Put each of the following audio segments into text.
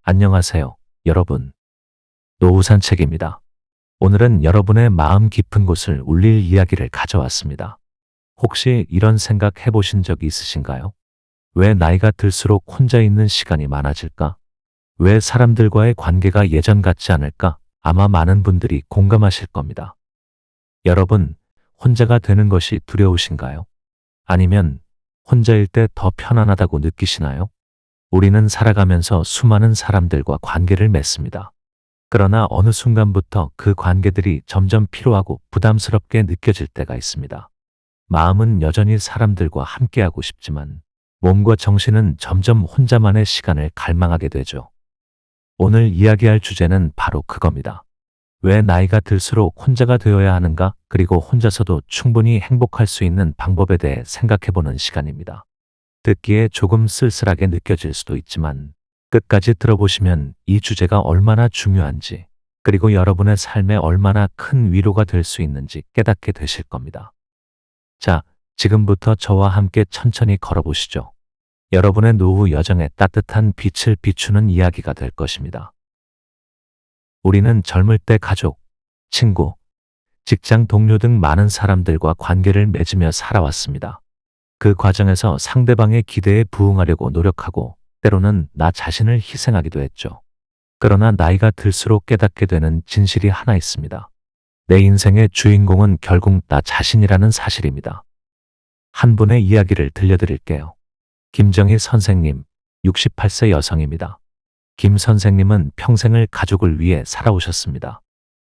안녕하세요, 여러분. 노후산책입니다. 오늘은 여러분의 마음 깊은 곳을 울릴 이야기를 가져왔습니다. 혹시 이런 생각 해보신 적 있으신가요? 왜 나이가 들수록 혼자 있는 시간이 많아질까? 왜 사람들과의 관계가 예전 같지 않을까? 아마 많은 분들이 공감하실 겁니다. 여러분, 혼자가 되는 것이 두려우신가요? 아니면 혼자일 때 더 편안하다고 느끼시나요? 우리는 살아가면서 수많은 사람들과 관계를 맺습니다. 그러나 어느 순간부터 그 관계들이 점점 피로하고 부담스럽게 느껴질 때가 있습니다. 마음은 여전히 사람들과 함께하고 싶지만 몸과 정신은 점점 혼자만의 시간을 갈망하게 되죠. 오늘 이야기할 주제는 바로 그겁니다. 왜 나이가 들수록 혼자가 되어야 하는가? 그리고 혼자서도 충분히 행복할 수 있는 방법에 대해 생각해보는 시간입니다. 듣기에 조금 쓸쓸하게 느껴질 수도 있지만 끝까지 들어보시면 이 주제가 얼마나 중요한지, 그리고 여러분의 삶에 얼마나 큰 위로가 될 수 있는지 깨닫게 되실 겁니다. 자, 지금부터 저와 함께 천천히 걸어보시죠. 여러분의 노후 여정에 따뜻한 빛을 비추는 이야기가 될 것입니다. 우리는 젊을 때 가족, 친구, 직장 동료 등 많은 사람들과 관계를 맺으며 살아왔습니다. 그 과정에서 상대방의 기대에 부응하려고 노력하고 때로는 나 자신을 희생하기도 했죠. 그러나 나이가 들수록 깨닫게 되는 진실이 하나 있습니다. 내 인생의 주인공은 결국 나 자신이라는 사실입니다. 한 분의 이야기를 들려드릴게요. 김정희 선생님, 68세 여성입니다. 김 선생님은 평생을 가족을 위해 살아오셨습니다.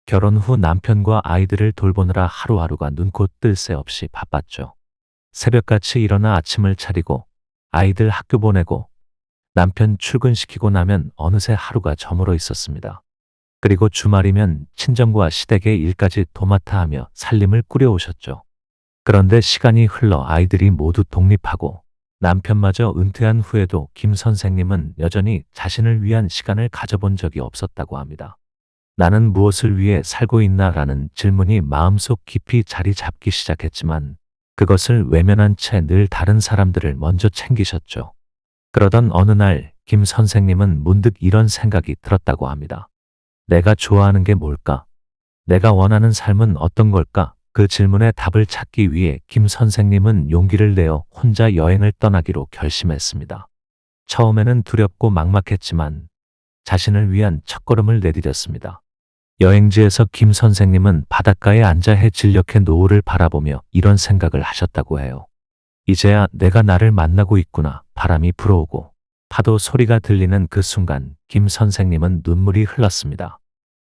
결혼 후 남편과 아이들을 돌보느라 하루하루가 눈코 뜰 새 없이 바빴죠. 새벽같이 일어나 아침을 차리고 아이들 학교 보내고 남편 출근시키고 나면 어느새 하루가 저물어 있었습니다. 그리고 주말이면 친정과 시댁의 일까지 도맡아 하며 살림을 꾸려오셨죠. 그런데 시간이 흘러 아이들이 모두 독립하고 남편마저 은퇴한 후에도 김 선생님은 여전히 자신을 위한 시간을 가져본 적이 없었다고 합니다. 나는 무엇을 위해 살고 있나라는 질문이 마음속 깊이 자리 잡기 시작했지만 그것을 외면한 채 늘 다른 사람들을 먼저 챙기셨죠. 그러던 어느 날 김 선생님은 문득 이런 생각이 들었다고 합니다. 내가 좋아하는 게 뭘까? 내가 원하는 삶은 어떤 걸까? 그 질문에 답을 찾기 위해 김 선생님은 용기를 내어 혼자 여행을 떠나기로 결심했습니다. 처음에는 두렵고 막막했지만 자신을 위한 첫걸음을 내디뎠습니다. 여행지에서 김 선생님은 바닷가에 앉아 해 진력해 노을을 바라보며 이런 생각을 하셨다고 해요. 이제야 내가 나를 만나고 있구나. 바람이 불어오고 파도 소리가 들리는 그 순간 김 선생님은 눈물이 흘렀습니다.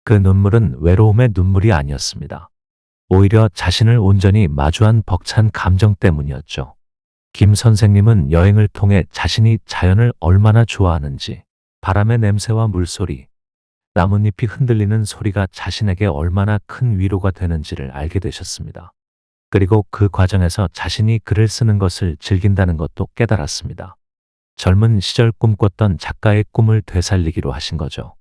그 눈물은 외로움의 눈물이 아니었습니다. 오히려 자신을 온전히 마주한 벅찬 감정 때문이었죠. 김 선생님은 여행을 통해 자신이 자연을 얼마나 좋아하는지, 바람의 냄새와 물소리, 나뭇잎이 흔들리는 소리가 자신에게 얼마나 큰 위로가 되는지를 알게 되셨습니다. 그리고 그 과정에서 자신이 글을 쓰는 것을 즐긴다는 것도 깨달았습니다. 젊은 시절 꿈꿨던 작가의 꿈을 되살리기로 하신 거죠.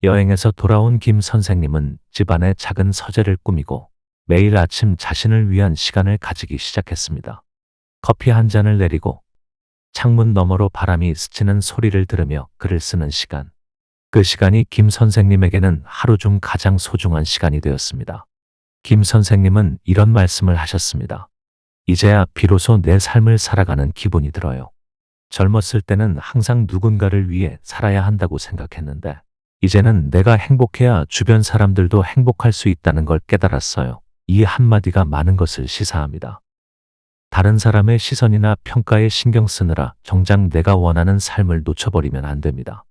여행에서 돌아온 김 선생님은 집안에 작은 서재를 꾸미고 매일 아침 자신을 위한 시간을 가지기 시작했습니다. 커피 한 잔을 내리고 창문 너머로 바람이 스치는 소리를 들으며 글을 쓰는 시간. 그 시간이 김 선생님에게는 하루 중 가장 소중한 시간이 되었습니다. 김 선생님은 이런 말씀을 하셨습니다. 이제야 비로소 내 삶을 살아가는 기분이 들어요. 젊었을 때는 항상 누군가를 위해 살아야 한다고 생각했는데 이제는 내가 행복해야 주변 사람들도 행복할 수 있다는 걸 깨달았어요. 이 한마디가 많은 것을 시사합니다. 다른 사람의 시선이나 평가에 신경 쓰느라 정작 내가 원하는 삶을 놓쳐버리면 안 됩니다.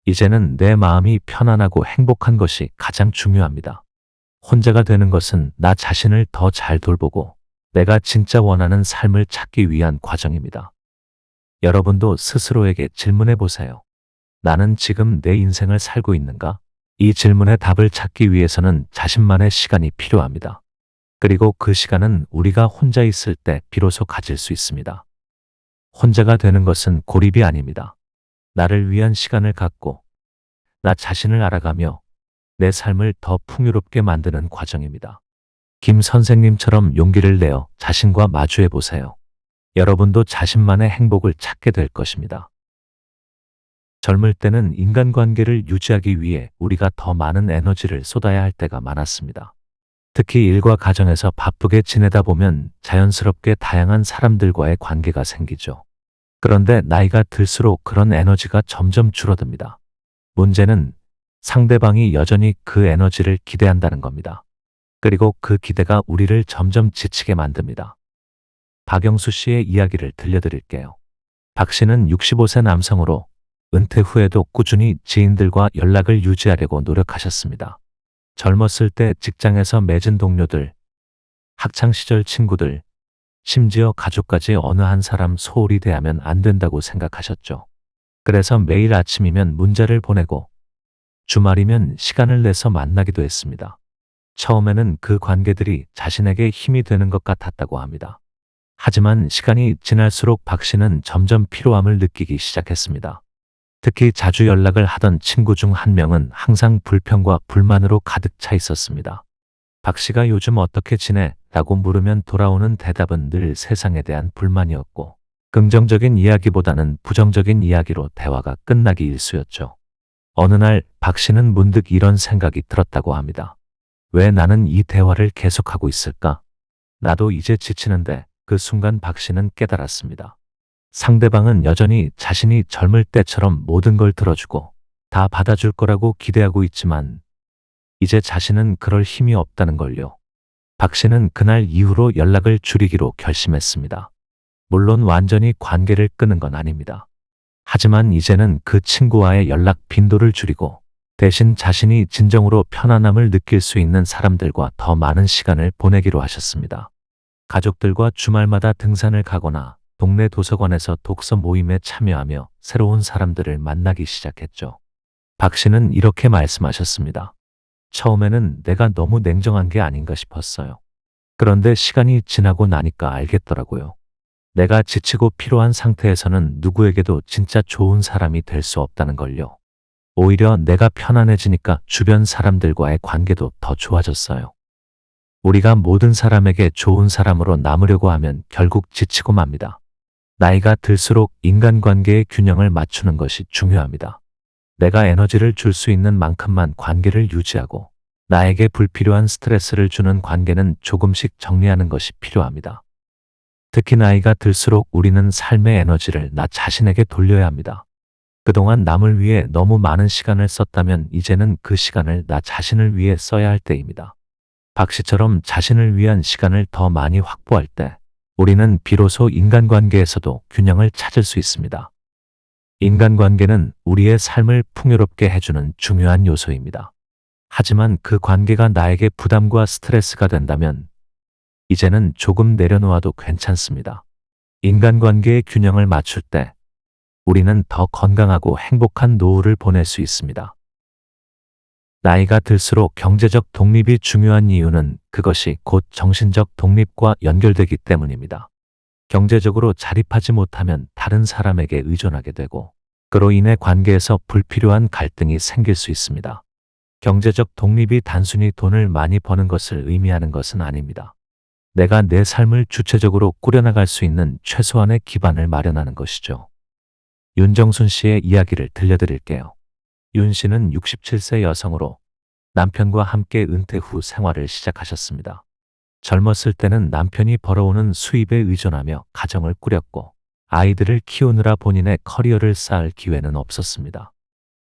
이제는 내 마음이 편안하고 행복한 것이 가장 중요합니다. 혼자가 되는 것은 나 자신을 더 잘 돌보고 내가 진짜 원하는 삶을 찾기 위한 과정입니다. 여러분도 스스로에게 질문해 보세요. 나는 지금 내 인생을 살고 있는가? 이 질문에 답을 찾기 위해서는 자신만의 시간이 필요합니다. 그리고 그 시간은 우리가 혼자 있을 때 비로소 가질 수 있습니다. 혼자가 되는 것은 고립이 아닙니다. 나를 위한 시간을 갖고 나 자신을 알아가며 내 삶을 더 풍요롭게 만드는 과정입니다. 김 선생님처럼 용기를 내어 자신과 마주해 보세요. 여러분도 자신만의 행복을 찾게 될 것입니다. 젊을 때는 인간관계를 유지하기 위해 우리가 더 많은 에너지를 쏟아야 할 때가 많았습니다. 특히 일과 가정에서 바쁘게 지내다 보면 자연스럽게 다양한 사람들과의 관계가 생기죠. 그런데 나이가 들수록 그런 에너지가 점점 줄어듭니다. 문제는 상대방이 여전히 그 에너지를 기대한다는 겁니다. 그리고 그 기대가 우리를 점점 지치게 만듭니다. 박영수 씨의 이야기를 들려드릴게요. 박 씨는 65세 남성으로 은퇴 후에도 꾸준히 지인들과 연락을 유지하려고 노력하셨습니다. 젊었을 때 직장에서 맺은 동료들, 학창시절 친구들, 심지어 가족까지 어느 한 사람 소홀히 대하면 안 된다고 생각하셨죠. 그래서 매일 아침이면 문자를 보내고 주말이면 시간을 내서 만나기도 했습니다. 처음에는 그 관계들이 자신에게 힘이 되는 것 같았다고 합니다. 하지만 시간이 지날수록 박 씨는 점점 피로함을 느끼기 시작했습니다. 특히 자주 연락을 하던 친구 중 한 명은 항상 불평과 불만으로 가득 차 있었습니다. 박 씨가 요즘 어떻게 지내? 라고 물으면 돌아오는 대답은 늘 세상에 대한 불만이었고, 긍정적인 이야기보다는 부정적인 이야기로 대화가 끝나기 일쑤였죠. 어느 날 박 씨는 문득 이런 생각이 들었다고 합니다. 왜 나는 이 대화를 계속하고 있을까? 나도 이제 지치는데. 그 순간 박 씨는 깨달았습니다. 상대방은 여전히 자신이 젊을 때처럼 모든 걸 들어주고 다 받아줄 거라고 기대하고 있지만 이제 자신은 그럴 힘이 없다는 걸요. 박 씨는 그날 이후로 연락을 줄이기로 결심했습니다. 물론 완전히 관계를 끊은 건 아닙니다. 하지만 이제는 그 친구와의 연락 빈도를 줄이고 대신 자신이 진정으로 편안함을 느낄 수 있는 사람들과 더 많은 시간을 보내기로 하셨습니다. 가족들과 주말마다 등산을 가거나 동네 도서관에서 독서 모임에 참여하며 새로운 사람들을 만나기 시작했죠. 박 씨는 이렇게 말씀하셨습니다. 처음에는 내가 너무 냉정한 게 아닌가 싶었어요. 그런데 시간이 지나고 나니까 알겠더라고요. 내가 지치고 피로한 상태에서는 누구에게도 진짜 좋은 사람이 될 수 없다는 걸요. 오히려 내가 편안해지니까 주변 사람들과의 관계도 더 좋아졌어요. 우리가 모든 사람에게 좋은 사람으로 남으려고 하면 결국 지치고 맙니다. 나이가 들수록 인간관계의 균형을 맞추는 것이 중요합니다. 내가 에너지를 줄 수 있는 만큼만 관계를 유지하고 나에게 불필요한 스트레스를 주는 관계는 조금씩 정리하는 것이 필요합니다. 특히 나이가 들수록 우리는 삶의 에너지를 나 자신에게 돌려야 합니다. 그동안 남을 위해 너무 많은 시간을 썼다면 이제는 그 시간을 나 자신을 위해 써야 할 때입니다. 박 씨처럼 자신을 위한 시간을 더 많이 확보할 때 우리는 비로소 인간관계에서도 균형을 찾을 수 있습니다. 인간관계는 우리의 삶을 풍요롭게 해주는 중요한 요소입니다. 하지만 그 관계가 나에게 부담과 스트레스가 된다면 이제는 조금 내려놓아도 괜찮습니다. 인간관계의 균형을 맞출 때 우리는 더 건강하고 행복한 노후를 보낼 수 있습니다. 나이가 들수록 경제적 독립이 중요한 이유는 그것이 곧 정신적 독립과 연결되기 때문입니다. 경제적으로 자립하지 못하면 다른 사람에게 의존하게 되고 그로 인해 관계에서 불필요한 갈등이 생길 수 있습니다. 경제적 독립이 단순히 돈을 많이 버는 것을 의미하는 것은 아닙니다. 내가 내 삶을 주체적으로 꾸려나갈 수 있는 최소한의 기반을 마련하는 것이죠. 윤정순 씨의 이야기를 들려드릴게요. 윤 씨는 67세 여성으로 남편과 함께 은퇴 후 생활을 시작하셨습니다. 젊었을 때는 남편이 벌어오는 수입에 의존하며 가정을 꾸렸고 아이들을 키우느라 본인의 커리어를 쌓을 기회는 없었습니다.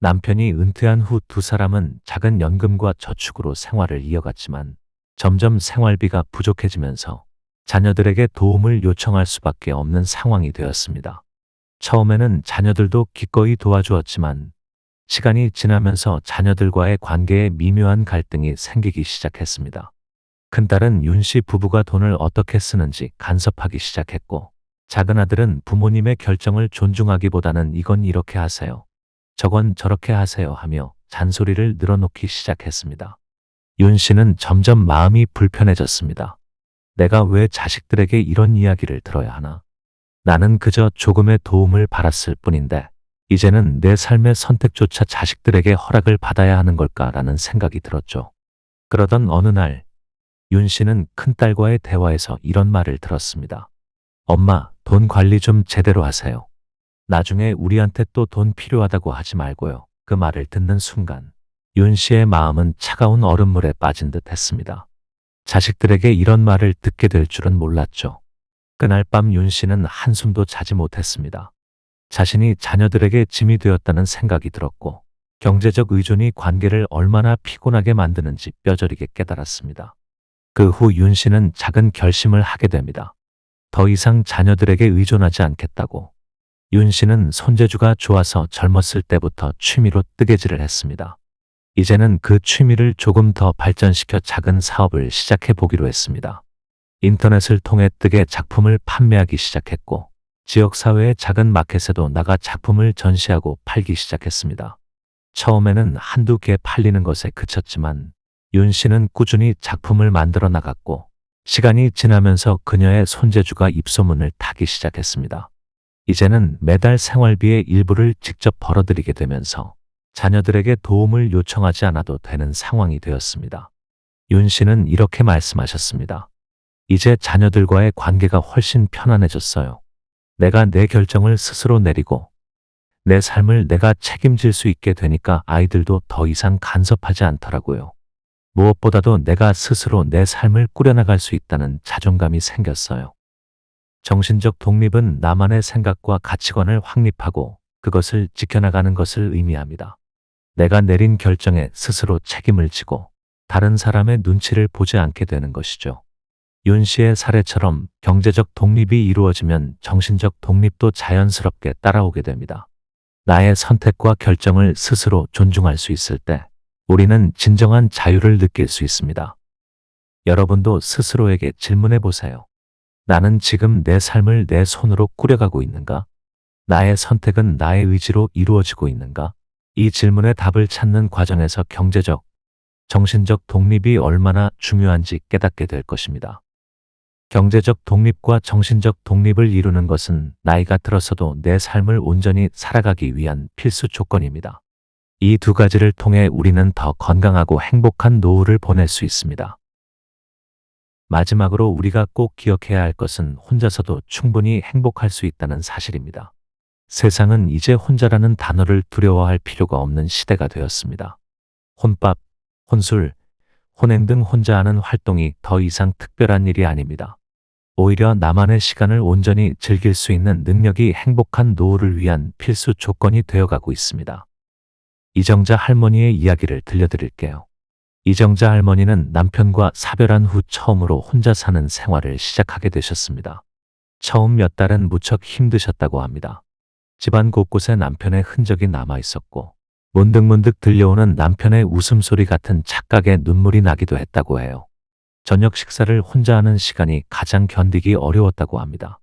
남편이 은퇴한 후 두 사람은 작은 연금과 저축으로 생활을 이어갔지만 점점 생활비가 부족해지면서 자녀들에게 도움을 요청할 수밖에 없는 상황이 되었습니다. 처음에는 자녀들도 기꺼이 도와주었지만 시간이 지나면서 자녀들과의 관계에 미묘한 갈등이 생기기 시작했습니다. 큰딸은 윤 씨 부부가 돈을 어떻게 쓰는지 간섭하기 시작했고 작은 아들은 부모님의 결정을 존중하기보다는 이건 이렇게 하세요, 저건 저렇게 하세요 하며 잔소리를 늘어놓기 시작했습니다. 윤 씨는 점점 마음이 불편해졌습니다. 내가 왜 자식들에게 이런 이야기를 들어야 하나? 나는 그저 조금의 도움을 받았을 뿐인데 이제는 내 삶의 선택조차 자식들에게 허락을 받아야 하는 걸까라는 생각이 들었죠. 그러던 어느 날 윤 씨는 큰딸과의 대화에서 이런 말을 들었습니다. 엄마, 돈 관리 좀 제대로 하세요. 나중에 우리한테 또 돈 필요하다고 하지 말고요. 그 말을 듣는 순간 윤 씨의 마음은 차가운 얼음물에 빠진 듯 했습니다. 자식들에게 이런 말을 듣게 될 줄은 몰랐죠. 그날 밤 윤 씨는 한숨도 자지 못했습니다. 자신이 자녀들에게 짐이 되었다는 생각이 들었고 경제적 의존이 관계를 얼마나 피곤하게 만드는지 뼈저리게 깨달았습니다. 그 후 윤 씨는 작은 결심을 하게 됩니다. 더 이상 자녀들에게 의존하지 않겠다고. 윤 씨는 손재주가 좋아서 젊었을 때부터 취미로 뜨개질을 했습니다. 이제는 그 취미를 조금 더 발전시켜 작은 사업을 시작해 보기로 했습니다. 인터넷을 통해 뜨개 작품을 판매하기 시작했고 지역사회의 작은 마켓에도 나가 작품을 전시하고 팔기 시작했습니다. 처음에는 한두 개 팔리는 것에 그쳤지만 윤 씨는 꾸준히 작품을 만들어 나갔고 시간이 지나면서 그녀의 손재주가 입소문을 타기 시작했습니다. 이제는 매달 생활비의 일부를 직접 벌어들이게 되면서 자녀들에게 도움을 요청하지 않아도 되는 상황이 되었습니다. 윤 씨는 이렇게 말씀하셨습니다. 이제 자녀들과의 관계가 훨씬 편안해졌어요. 내가 내 결정을 스스로 내리고 내 삶을 내가 책임질 수 있게 되니까 아이들도 더 이상 간섭하지 않더라고요. 무엇보다도 내가 스스로 내 삶을 꾸려나갈 수 있다는 자존감이 생겼어요. 정신적 독립은 나만의 생각과 가치관을 확립하고 그것을 지켜나가는 것을 의미합니다. 내가 내린 결정에 스스로 책임을 지고 다른 사람의 눈치를 보지 않게 되는 것이죠. 윤 씨의 사례처럼 경제적 독립이 이루어지면 정신적 독립도 자연스럽게 따라오게 됩니다. 나의 선택과 결정을 스스로 존중할 수 있을 때 우리는 진정한 자유를 느낄 수 있습니다. 여러분도 스스로에게 질문해 보세요. 나는 지금 내 삶을 내 손으로 꾸려가고 있는가? 나의 선택은 나의 의지로 이루어지고 있는가? 이 질문의 답을 찾는 과정에서 경제적, 정신적 독립이 얼마나 중요한지 깨닫게 될 것입니다. 경제적 독립과 정신적 독립을 이루는 것은 나이가 들어서도 내 삶을 온전히 살아가기 위한 필수 조건입니다. 이 두 가지를 통해 우리는 더 건강하고 행복한 노후를 보낼 수 있습니다. 마지막으로 우리가 꼭 기억해야 할 것은 혼자서도 충분히 행복할 수 있다는 사실입니다. 세상은 이제 혼자라는 단어를 두려워할 필요가 없는 시대가 되었습니다. 혼밥, 혼술, 혼행 등 혼자 하는 활동이 더 이상 특별한 일이 아닙니다. 오히려 나만의 시간을 온전히 즐길 수 있는 능력이 행복한 노후를 위한 필수 조건이 되어가고 있습니다. 이정자 할머니의 이야기를 들려드릴게요. 이정자 할머니는 남편과 사별한 후 처음으로 혼자 사는 생활을 시작하게 되셨습니다. 처음 몇 달은 무척 힘드셨다고 합니다. 집안 곳곳에 남편의 흔적이 남아 있었고 문득문득 들려오는 남편의 웃음소리 같은 착각에 눈물이 나기도 했다고 해요. 저녁 식사를 혼자 하는 시간이 가장 견디기 어려웠다고 합니다.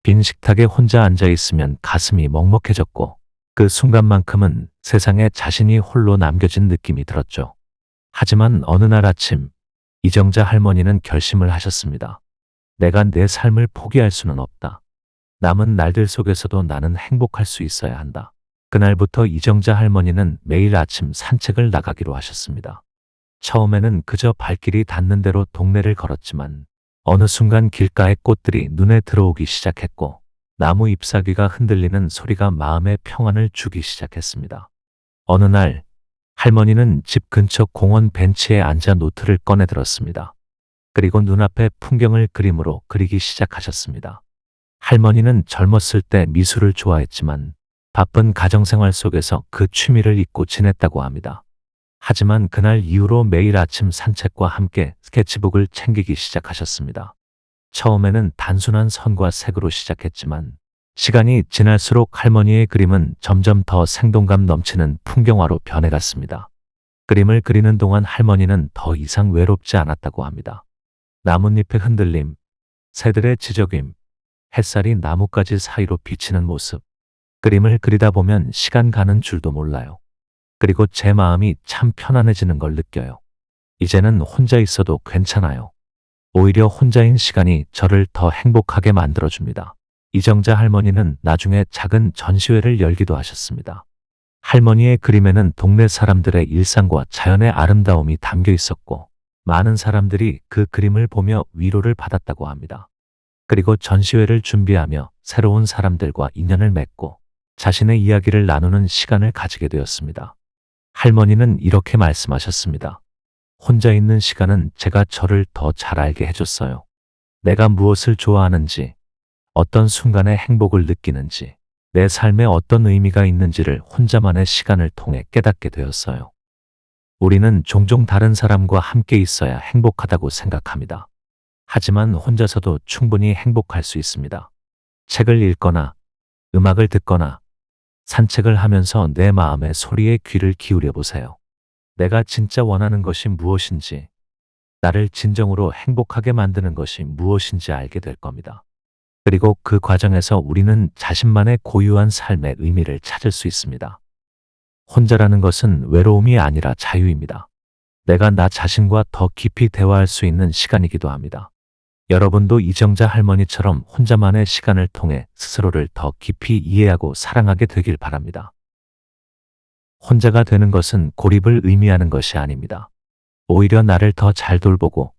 빈 식탁에 혼자 앉아 있으면 가슴이 먹먹해졌고 그 순간만큼은 세상에 자신이 홀로 남겨진 느낌이 들었죠. 하지만 어느 날 아침 이정자 할머니는 결심을 하셨습니다. 내가 내 삶을 포기할 수는 없다. 남은 날들 속에서도 나는 행복할 수 있어야 한다. 그날부터 이정자 할머니는 매일 아침 산책을 나가기로 하셨습니다. 처음에는 그저 발길이 닿는 대로 동네를 걸었지만 어느 순간 길가의 꽃들이 눈에 들어오기 시작했고 나무 잎사귀가 흔들리는 소리가 마음의 평안을 주기 시작했습니다. 어느 날 할머니는 집 근처 공원 벤치에 앉아 노트를 꺼내 들었습니다. 그리고 눈앞에 풍경을 그림으로 그리기 시작하셨습니다. 할머니는 젊었을 때 미술을 좋아했지만 바쁜 가정생활 속에서 그 취미를 잊고 지냈다고 합니다. 하지만 그날 이후로 매일 아침 산책과 함께 스케치북을 챙기기 시작하셨습니다. 처음에는 단순한 선과 색으로 시작했지만 시간이 지날수록 할머니의 그림은 점점 더 생동감 넘치는 풍경화로 변해갔습니다. 그림을 그리는 동안 할머니는 더 이상 외롭지 않았다고 합니다. 나뭇잎의 흔들림, 새들의 지저귐, 햇살이 나뭇가지 사이로 비치는 모습. 그림을 그리다 보면 시간 가는 줄도 몰라요. 그리고 제 마음이 참 편안해지는 걸 느껴요. 이제는 혼자 있어도 괜찮아요. 오히려 혼자인 시간이 저를 더 행복하게 만들어줍니다. 이정자 할머니는 나중에 작은 전시회를 열기도 하셨습니다. 할머니의 그림에는 동네 사람들의 일상과 자연의 아름다움이 담겨 있었고 많은 사람들이 그 그림을 보며 위로를 받았다고 합니다. 그리고 전시회를 준비하며 새로운 사람들과 인연을 맺고 자신의 이야기를 나누는 시간을 가지게 되었습니다. 할머니는 이렇게 말씀하셨습니다. 혼자 있는 시간은 제가 저를 더 잘 알게 해줬어요. 내가 무엇을 좋아하는지, 어떤 순간에 행복을 느끼는지, 내 삶에 어떤 의미가 있는지를 혼자만의 시간을 통해 깨닫게 되었어요. 우리는 종종 다른 사람과 함께 있어야 행복하다고 생각합니다. 하지만 혼자서도 충분히 행복할 수 있습니다. 책을 읽거나, 음악을 듣거나, 산책을 하면서 내 마음의 소리에 귀를 기울여 보세요. 내가 진짜 원하는 것이 무엇인지, 나를 진정으로 행복하게 만드는 것이 무엇인지 알게 될 겁니다. 그리고 그 과정에서 우리는 자신만의 고유한 삶의 의미를 찾을 수 있습니다. 혼자라는 것은 외로움이 아니라 자유입니다. 내가 나 자신과 더 깊이 대화할 수 있는 시간이기도 합니다. 여러분도 이정자 할머니처럼 혼자만의 시간을 통해 스스로를 더 깊이 이해하고 사랑하게 되길 바랍니다. 혼자가 되는 것은 고립을 의미하는 것이 아닙니다. 오히려 나를 더 잘 돌보고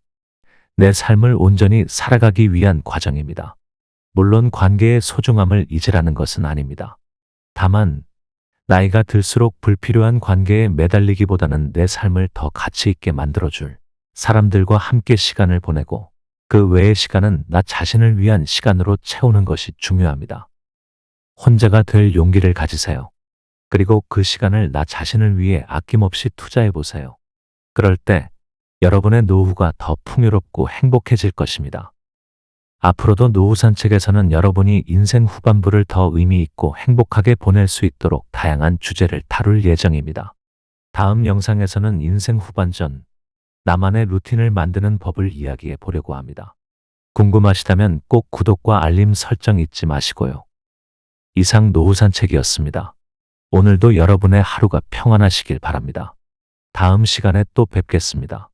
내 삶을 온전히 살아가기 위한 과정입니다. 물론 관계의 소중함을 잊으라는 것은 아닙니다. 다만 나이가 들수록 불필요한 관계에 매달리기보다는 내 삶을 더 가치 있게 만들어줄 사람들과 함께 시간을 보내고 그 외의 시간은 나 자신을 위한 시간으로 채우는 것이 중요합니다. 혼자가 될 용기를 가지세요. 그리고 그 시간을 나 자신을 위해 아낌없이 투자해 보세요. 그럴 때 여러분의 노후가 더 풍요롭고 행복해질 것입니다. 앞으로도 노후 산책에서는 여러분이 인생 후반부를 더 의미 있고 행복하게 보낼 수 있도록 다양한 주제를 다룰 예정입니다. 다음 영상에서는 인생 후반전, 나만의 루틴을 만드는 법을 이야기해 보려고 합니다. 궁금하시다면 꼭 구독과 알림 설정 잊지 마시고요. 이상 노후 산책이었습니다. 오늘도 여러분의 하루가 평안하시길 바랍니다. 다음 시간에 또 뵙겠습니다.